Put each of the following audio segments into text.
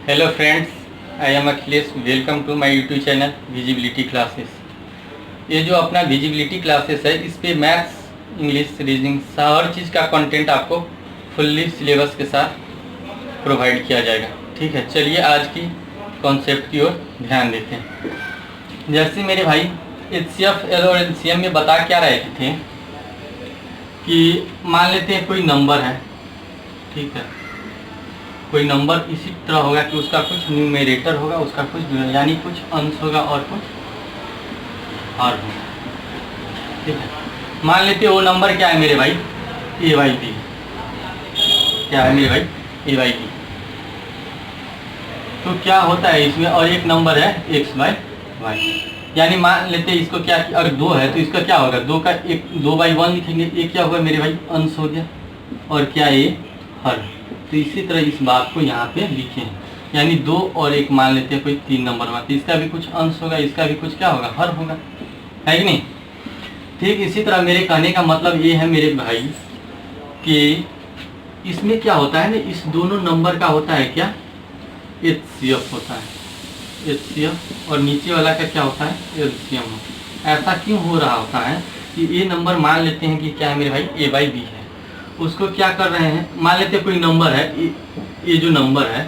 Hello friends, I am Akhilesh. Welcome to my YouTube channel visibility classes. ये जो अपना visibility classes है, इस पे मैथ्स, इंग्लिश, रीजनिंग हर चीज़ का कंटेंट आपको फुल्ली सिलेबस के साथ प्रोवाइड किया जाएगा। ठीक है, चलिए आज की कॉन्सेप्ट की ओर ध्यान देते हैं। जैसे मेरे भाई एचसीएफ और एलसीएम में बता क्या रहे थे कि मान लेते हैं कोई नंबर है, ठीक है, कोई नंबर इसी तरह होगा कि उसका कुछ न्यूमेरेटर होगा, उसका कुछ यानी कुछ अंश होगा और कुछ हर होगा। ठीक है, मान लेते हैं वो नंबर क्या है मेरे भाई, ए बाई बी। क्या है मेरे भाई, ए बाई बी। तो क्या होता है इसमें, और एक नंबर है एक्स बाई वाई। यानी मान लेते हैं इसको क्या, अगर दो है तो इसका क्या होगा, दो का एक 2/1 लिखेंगे। एक क्या होगा मेरे भाई, अंश हो गया, और क्या ये हर। तो इसी तरह इस बात को यहाँ पे लिखे हैं, यानी 2 और 1 मान लेते हैं कोई 3 नंबर हुआ, तो इसका भी कुछ अंश होगा, इसका भी कुछ क्या होगा, हर होगा, है कि नहीं। ठीक इसी तरह मेरे कहने का मतलब ये है मेरे भाई कि इसमें क्या होता है ना, इस दोनों नंबर का होता है क्या, एचसीएफ होता है, एचसीएफ, और नीचे वाला का क्या होता है, एलसीएम। ऐसा क्यों हो रहा होता है कि ये नंबर मान लेते हैं कि क्या है मेरे भाई, ए बाई बी है, उसको क्या कर रहे हैं, मान लेते हैं कोई नंबर है, ये जो नंबर है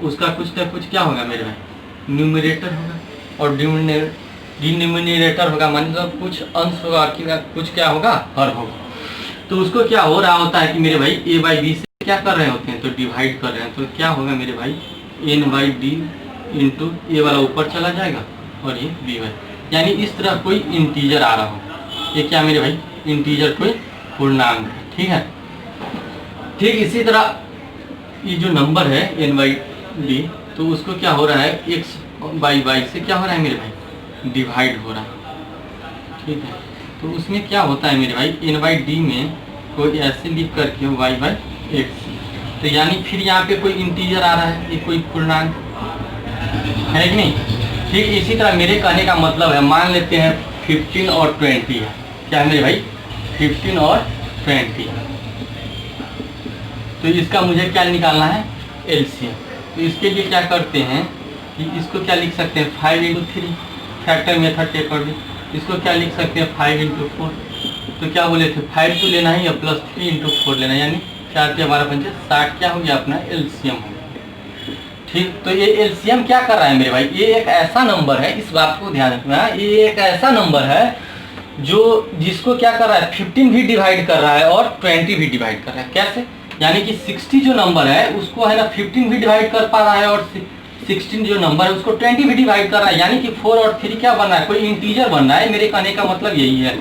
उसका कुछ ना कुछ क्या होगा मेरे भाई, न्यूमरेटर होगा, और डिनोमिनेटर होगा, मतलब कुछ अंश होगा, कुछ क्या होगा, हर होगा। तो उसको क्या हो रहा होता है कि मेरे भाई ए बाई बी से क्या कर रहे होते हैं, तो डिवाइड कर रहे हैं। तो क्या होगा मेरे भाई, एन बाई डी इंटू ए वाला ऊपर चला जाएगा और ये बी वाई, यानी इस तरह कोई इंटीजर आ रहा हो। ये क्या मेरे भाई, इंटीजर कोई पूर्णांक, ठीक है। ठीक इसी तरह ये जो नंबर है एन बाई डी, तो उसको क्या हो रहा है, एक्स बाई वाई से क्या हो रहा है मेरे भाई, डिवाइड हो रहा है। ठीक है, तो उसमें क्या होता है मेरे भाई, एन बाई डी में कोई ऐसे लिख करके वाई बाई एक्स, तो यानी फिर यहाँ पे कोई इंटीजर आ रहा है, ये कोई पूर्णांक है कि नहीं। ठीक इसी तरह मेरे कहने का मतलब है, मान लेते हैं 15 और 20 है, क्या है मेरे भाई, 15 और 20, तो इसका मुझे क्या निकालना है, एलसीएम। तो इसके लिए क्या करते हैं कि इसको क्या लिख सकते हैं, 5×3 फैक्टर मेथड के अकॉर्डिंग। इसको क्या लिख सकते हैं, 5×4। तो क्या बोले थे, 5 तो लेना है या +3×4 लेना है, यानी 4 के हमारा 60 क्या हो गया अपना एलसीएम हो गया। ठीक, तो ये एलसीएम क्या कर रहा है मेरे भाई, ये एक ऐसा नंबर है, इस बात को ध्यान रखना, ये एक ऐसा नंबर है जो जिसको क्या कर रहा है, 15 भी डिवाइड कर रहा है और 20 भी डिवाइड कर रहा है। कैसे, यानी कि 60 जो नंबर है उसको है ना 15 भी डिवाइड कर पा रहा है, और 16 जो नंबर है उसको 20 भी डिवाइड कर रहा है, यानी कि 4 और 3 क्या बन रहा है, कोई इंटीजर बन रहा है। मेरे कहने का मतलब यही है,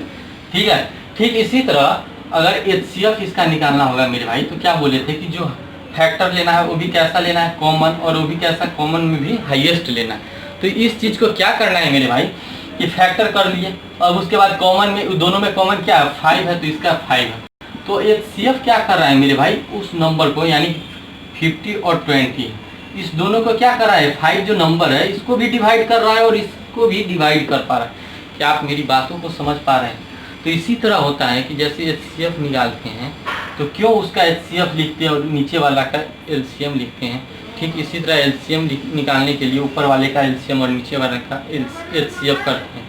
ठीक है। ठीक इसी तरह अगर एचसीएफ इसका निकालना होगा मेरे भाई, तो क्या बोले थे कि जो फैक्टर लेना है वो भी कैसा लेना है, कॉमन, और वो भी कैसा, कॉमन में भी हाईएस्ट लेना है। तो इस चीज़ को क्या करना है मेरे भाई कि फैक्टर कर लिए, अब उसके बाद कॉमन में, दोनों में कॉमन क्या है, 5 है, तो इसका 5 है। तो एचसीएफ क्या कर रहा है मेरे भाई, उस नंबर को यानी 50 और 20 इस दोनों को क्या कर रहा है, 5 जो नंबर है इसको भी डिवाइड कर रहा है और इसको भी डिवाइड कर पा रहा है। क्या आप मेरी बातों को समझ पा रहे हैं। तो इसी तरह होता है कि जैसे एचसीएफ निकालते हैं तो क्यों उसका एचसीएफ लिखते हैं और नीचे वाला का एलसीएम लिखते हैं। ठीक इसी तरह एलसीएम निकालने के लिए ऊपर वाले का एलसीएम और नीचे वाले का एचसीएफ करते हैं।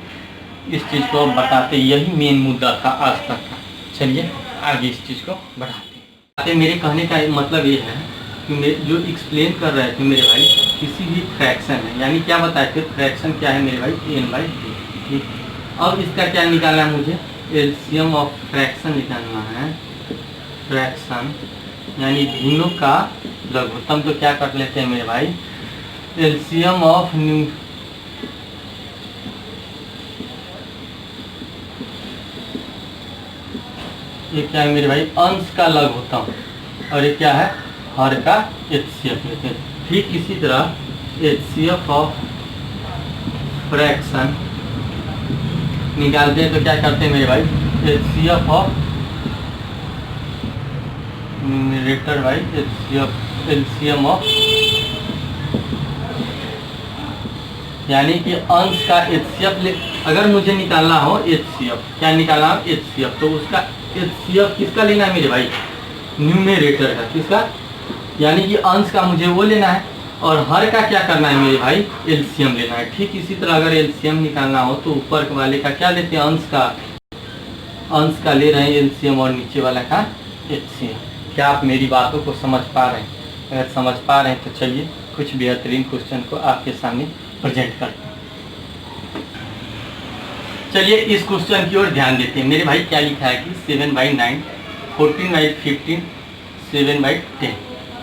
इस चीज़ को बताते, यही मेन मुद्दा था आज तक का। चलिए आगे इस चीज़ को बढ़ाते हैं। मेरे कहने का मतलब ये है कि मैं जो एक्सप्लेन कर रहे थे मेरे भाई, किसी भी फ्रैक्शन है, यानी क्या बताए थे, फ्रैक्शन क्या है मेरे भाई, एन बाई डी। ठीक, अब इसका क्या निकालना है मुझे, एलसीएम ऑफ फ्रैक्शन निकालना है। फ्रैक्शन यानी भिन्नों का लघुत्तम, तो क्या कर लेते हैं मेरे भाई, एलसीएम ऑफ ये क्या है मेरे भाई, अंश का लघुत्तम, और ये क्या है, हर का एचसीएफ लेते हैं। ठीक इसी तरह एचसीएफ ऑफ फ्रैक्शन निकालते हैं, तो क्या करते हैं मेरे भाई, HCF of numerator by HCF, LCM of, यानी कि अंश का एचसीएफ अगर मुझे निकालना हो, एचसीएफ क्या निकालना हो, एचसीएफ, तो उसका एचसीएफ किसका लेना है मेरे भाई, न्यूमरेटर है, किसका, यानी कि अंश का मुझे वो लेना है, और हर का क्या करना है मेरे भाई, एलसीएम लेना है। ठीक इसी तरह अगर एलसीएम निकालना हो तो ऊपर वाले का क्या लेते हैं, अंश का ले रहे हैं एलसीएम और नीचे वाला का एचसीएम। क्या आप मेरी बातों को समझ पा रहे हैं? अगर समझ पा रहे हैं तो चलिए कुछ बेहतरीन क्वेश्चन को आपके सामने प्रेजेंट करते हैं। चलिए इस क्वेश्चन की ओर ध्यान देते हैं। मेरे भाई क्या लिखा है कि 7/9, 14/15, 7/10।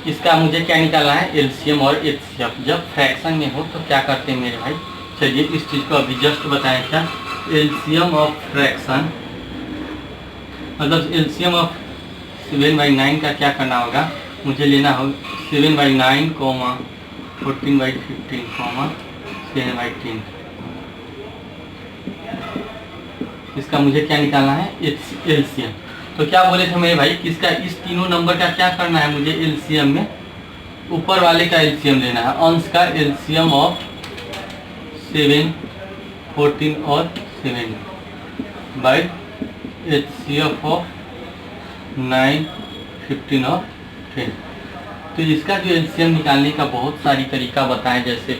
इसका मुझे क्या निकालना है, एलसीएम और एचसीएफ। जब फ्रैक्शन में हो तो क्या करते हैं मेरे भाई, चलिए इस चीज़ को अभी जस्ट बताएं। क्या एलसीएम ऑफ फ्रैक्शन, मतलब एलसीएम ऑफ 7/9 का क्या करना होगा, मुझे लेना होगा 7/9, 14/15, 7/10। इसका मुझे क्या निकालना है, एलसीएम। तो क्या बोले थे मेरे भाई, किसका, इस तीनों नंबर का क्या करना है मुझे, एलसीएम में ऊपर वाले का एलसीएम लेना है। अंश का एलसीएम ऑफ 7, 14 और 7 बाई एचसीएफ ऑफ 9, 15 और 10। तो इसका जो एलसीएम निकालने का बहुत सारी तरीका बताएं, जैसे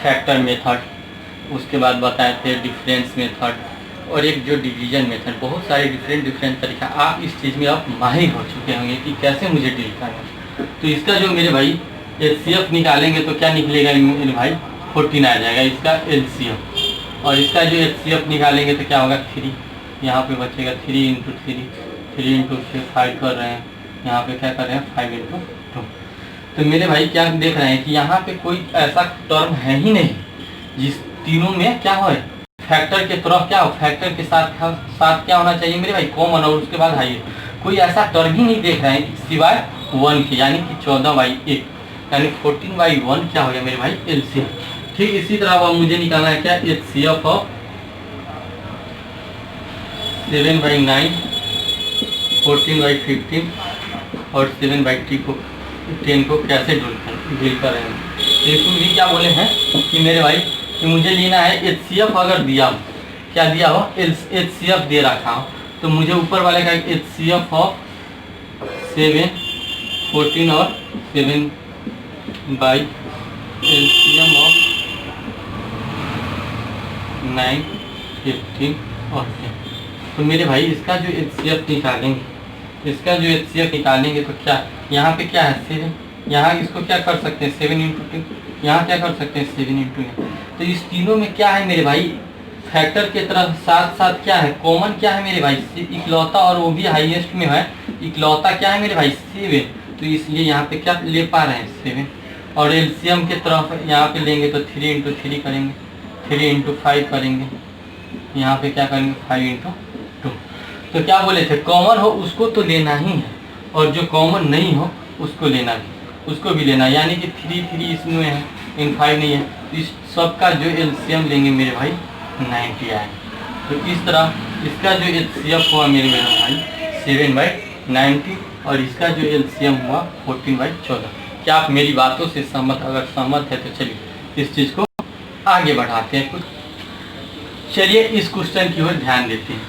फैक्टर मेथड, उसके बाद बताए थे डिफरेंस मेथड, और एक जो डिवीजन मेथड। बहुत सारे डिफरेंट तरीका, आप इस चीज़ में आप माहिर हो चुके होंगे कि कैसे मुझे डील करना है। तो इसका जो मेरे भाई एचसीएफ निकालेंगे तो क्या निकलेगा मेरे भाई, 14 आ जाएगा इसका एलसीएम। और इसका जो एचसीएफ निकालेंगे तो क्या होगा, 3, यहाँ पे बचेगा 3 × 3, 3 × 6, 5 कर रहे हैं, यहाँ पे क्या कर रहे हैं 5 × 2। तो मेरे भाई क्या देख रहे हैं कि यहाँ पे कोई ऐसा टर्म है ही नहीं जिस तीनों में क्या हो, फैक्टर के तरफ क्या हो, फैक्टर के साथ क्या होना चाहिए मेरे भाई, कॉमन, और उसके बाद हाई। कोई ऐसा टर्म ही नहीं देख रहे हैं सिवाय 1 के, यानी कि 14/1, यानी 14/1 क्या हो गया मेरे भाई, एलसीएम। ठीक इसी तरह अब मुझे निकालना है क्या, एचसीएफ ऑफ 7/9, 14/15 और 7/10 को कैसे डील कर रहे हैं। तो भी क्या बोले हैं कि मेरे भाई कि मुझे लेना है एचसीएफ, अगर दिया हो, क्या दिया हो, एचसीएफ दे रखा हो, तो मुझे ऊपर वाले का एचसीएफ ऑफ 7, 14 और 7 बाई एलसीएम ऑफ 9, 15 और 10। तो मेरे भाई इसका जो एचसीएफ निकालेंगे, तो क्या यहाँ पे क्या है 7, यहाँ इसको क्या कर सकते हैं 7 × 2, यहाँ क्या कर सकते हैं 7 × 2। तो इस तीनों में क्या है मेरे भाई, फैक्टर के तरफ साथ साथ क्या है, कॉमन क्या है मेरे भाई, इकलौता, और वो भी हाईएस्ट में है, इकलौता क्या है मेरे भाई 7। तो इसलिए यहाँ पे क्या ले पा रहे हैं 7। और एलसीएम के तरफ यहाँ पे लेंगे तो 3 × 3 करेंगे, 3 × 5 करेंगे, यहाँ पे क्या करेंगे 5 × 2। तो क्या बोले थे, कॉमन हो उसको तो लेना ही है, और जो कॉमन नहीं हो उसको लेना भी, उसको भी लेना, यानी कि 3 इसमें है, इन 5 नहीं है। तो इस सब का जो एलसीएम लेंगे मेरे भाई 90 आएगा। तो इस तरह इसका जो एचसीएफ हुआ मेरे भाई 7/90, और इसका जो एलसीएम हुआ 14/14। क्या आप मेरी बातों से सहमत, अगर सहमत है तो चलिए इस चीज़ को आगे बढ़ाते हैं कुछ। चलिए इस क्वेश्चन की ओर ध्यान देते हैं।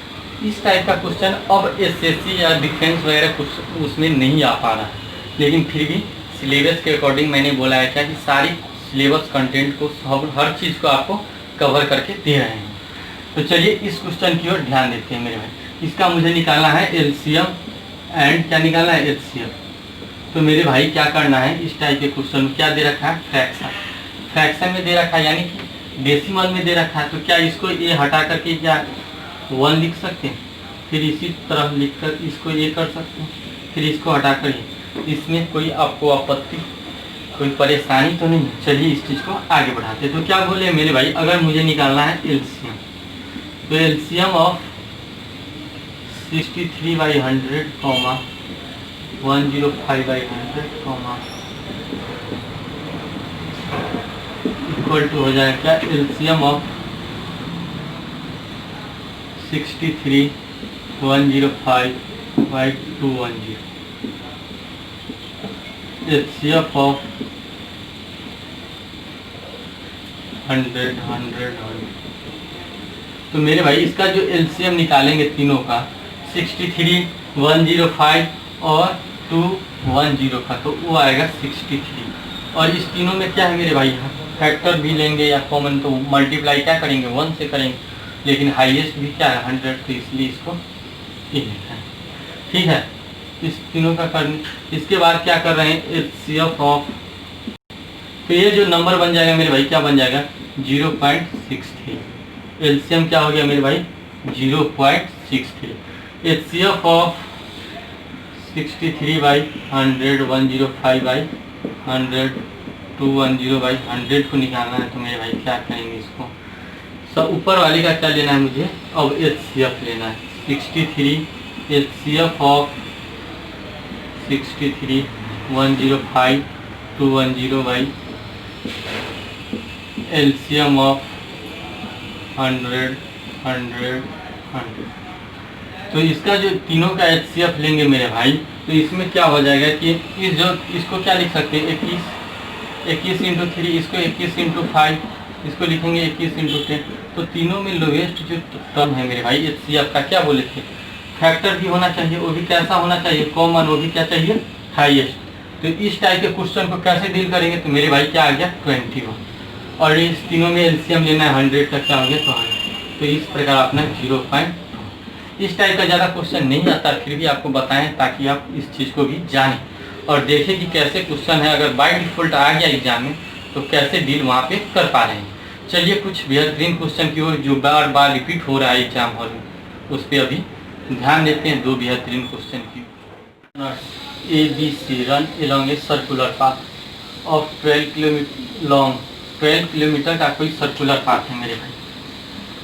इस टाइप का क्वेश्चन अब एसएससी या डिफेंस वगैरह कुछ उसमें नहीं आ पा रहा है, लेकिन फिर भी सिलेबस के अकॉर्डिंग मैंने बोला है क्या कि सारी सिलेबस कंटेंट को, हर चीज़ को आपको कवर करके दे रहे हैं। तो चलिए इस क्वेश्चन की ओर ध्यान देते हैं मेरे भाई। इसका मुझे निकालना है एलसीएम एंड क्या निकालना है, एचसीएफ। तो मेरे भाई क्या करना है, इस टाइप के क्वेश्चन क्या दे रखा है, फ्रैक्शन में दे रखा है, यानी कि डेसिमल में दे रखा है। तो क्या इसको ये हटा करके क्या 1 लिख सकते हैं, फिर इसी तरह लिख कर इसको ये कर सकते हैं, फिर इसको हटा कर इसमें कोई आपको आपत्ति, कोई परेशानी तो नहीं है। चलिए इस चीज़ को आगे बढ़ाते हैं। तो क्या बोले मेरे भाई, अगर मुझे निकालना है एलसीएम, तो एलसीएम ऑफ 63/100, 105/100, इक्वल टू हो जाएगा क्या, एलसीएम ऑफ 63, 105/210, एचसीएफ ऑफ 100। तो मेरे भाई इसका जो एलसीएम निकालेंगे तीनों का 63, 105 और 210 का, तो वो आएगा 63। और इस तीनों में क्या है मेरे भाई, फैक्टर भी लेंगे या कॉमन तो मल्टीप्लाई क्या करेंगे 1 से करेंगे, लेकिन हाईएस्ट भी क्या है 100, तो इसलिए इसको ये लिखा है। ठीक है, इस तीनों का करने, इसके बाद क्या कर रहे हैं एचसीएफ ऑफ, तो ये जो नंबर बन जाएगा मेरे भाई क्या बन जाएगा 0.63, एलसीएम क्या हो गया मेरे भाई 0.63, एचसीएफ ऑफ 63/100 105/100 210/100 को निकालना है। तो मेरे भाई क्या करेंगे इसको, सब ऊपर वाले का क्या लेना है मुझे, अब एचसीएफ लेना है 63, एचसीएफ ऑफ 63 105 210 एलसीएम ऑफ 100 100 100। तो इसका जो तीनों का एचसीएफ लेंगे मेरे भाई, तो इसमें क्या हो जाएगा कि इस जो इसको क्या लिख सकते हैं 21 इंटू 3, इसको 21 इंटू 5, इसको लिखेंगे 21 इंटू 10। तो तीनों में लोवेस्ट जो टर्म है मेरे भाई एचसीएफ का, क्या बोले थे फैक्टर भी होना चाहिए, वो भी कैसा होना चाहिए कॉमन, वो भी क्या चाहिए हाईएस्ट। तो इस टाइप के क्वेश्चन को कैसे डील करेंगे, तो मेरे भाई क्या आ गया 21, और इस तीनों में एलसीएम लेना है 100 का, क्या हो गया 200। तो इस प्रकार अपना 0.2, इस टाइप का ज़्यादा क्वेश्चन नहीं आता, फिर भी आपको बताएं ताकि आप इस चीज़ को भी जानें और देखें कि कैसे क्वेश्चन है, अगर बाय डिफ़ॉल्ट आ गया एग्जाम में तो कैसे डील वहाँ पे कर पा रहे हैं। चलिए कुछ बेहतरीन क्वेश्चन की ओर जो बार बार रिपीट हो रहा है एग्जाम हॉल में, उस पर अभी ध्यान देते हैं। दो बेहतरीन क्वेश्चन की, ABC run along a circular path of 12 kilometre long, 12 kilometre का कोई सर्कुलर पाथ है मेरे भाई,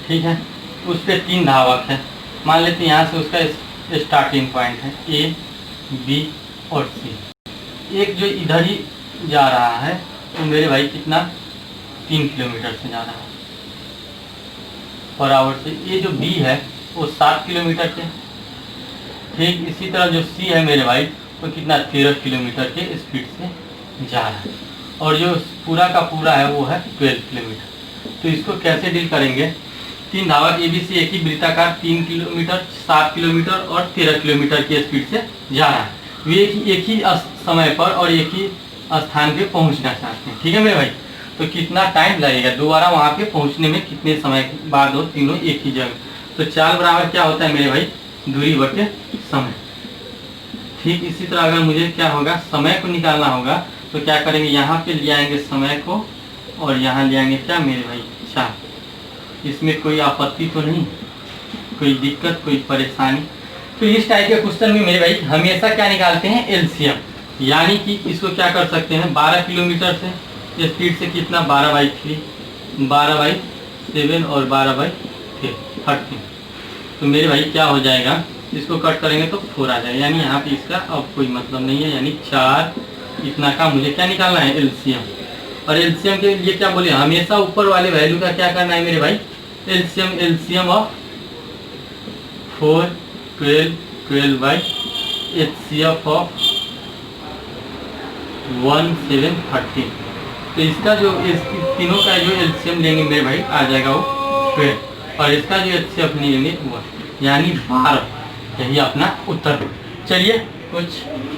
ठीक है। उस पर 3 धावक है, मान लेते हैं यहाँ से उसका स्टार्टिंग पॉइंट है A, B और C। एक जो इधर ही जा रहा है तो मेरे भाई कितना 3 किलोमीटर से जा रहा है पर आवर से। ये जो B है वो 7 किलोमीटर के, ठीक। इसी तरह जो C है मेरे भाई वो कितना 13 किलोमीटर के स्पीड से जा रहा है, और जो पूरा का पूरा है वो है 12 किलोमीटर। तो इसको कैसे डील करेंगे, 3 धावक ABC एक ही वृत्ताकार 3 किलोमीटर 7 किलोमीटर और 13 किलोमीटर की स्पीड से जा रहा है, वे एक ही समय पर और एक ही स्थान पे पहुंचना चाहते हैं, ठीक है मेरे भाई। तो कितना टाइम लगेगा दोबारा वहाँ पे पहुँचने में, कितने समय बाद हो तीनों एक ही जगह। तो चाल बराबर क्या होता है मेरे भाई दूरी बटे समय, ठीक। इसी तरह अगर मुझे क्या होगा समय को निकालना होगा तो क्या करेंगे, यहाँ पे ले आएंगे समय को और यहाँ ले आएंगे क्या मेरे भाई चाल। इसमें कोई आपत्ति तो नहीं, कोई दिक्कत कोई परेशानी। तो इस टाइप के क्वेश्चन में मेरे भाई हमेशा क्या निकालते हैं एलसीएम, यानी कि इसको क्या कर सकते हैं 12 किलोमीटर से स्पीड से कितना 12/3, 12/7 और 12/3 13। तो मेरे भाई क्या हो जाएगा, इसको कट करेंगे तो 4 आ जाएगा, यानी यहाँ पे इसका अब कोई मतलब नहीं है, यानी 4 इतना का मुझे क्या निकालना है एलसीएम। और एलसीएम के लिए क्या बोले, हमेशा ऊपर वाले वैल्यू का क्या करना है मेरे भाई LCM, LCM of 4 12 12 HCF of 1 7 13। तो इसका जो इस तीनों का जो एलसीएम लेंगे मेरे भाई आ जाएगा वो 12, और इसका जो एचसीएफ लेंगे वो यानी 12। यही अपना उत्तर। चलिए कुछ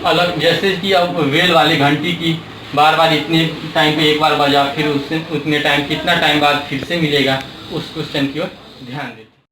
अलग, जैसे कि अब वेल वाली घंटी की बार बार इतने टाइम पे एक बार बजा, फिर उससे उतने टाइम कितना टाइम बाद फिर से मिलेगा, उस क्वेश्चन की ओर ध्यान दें।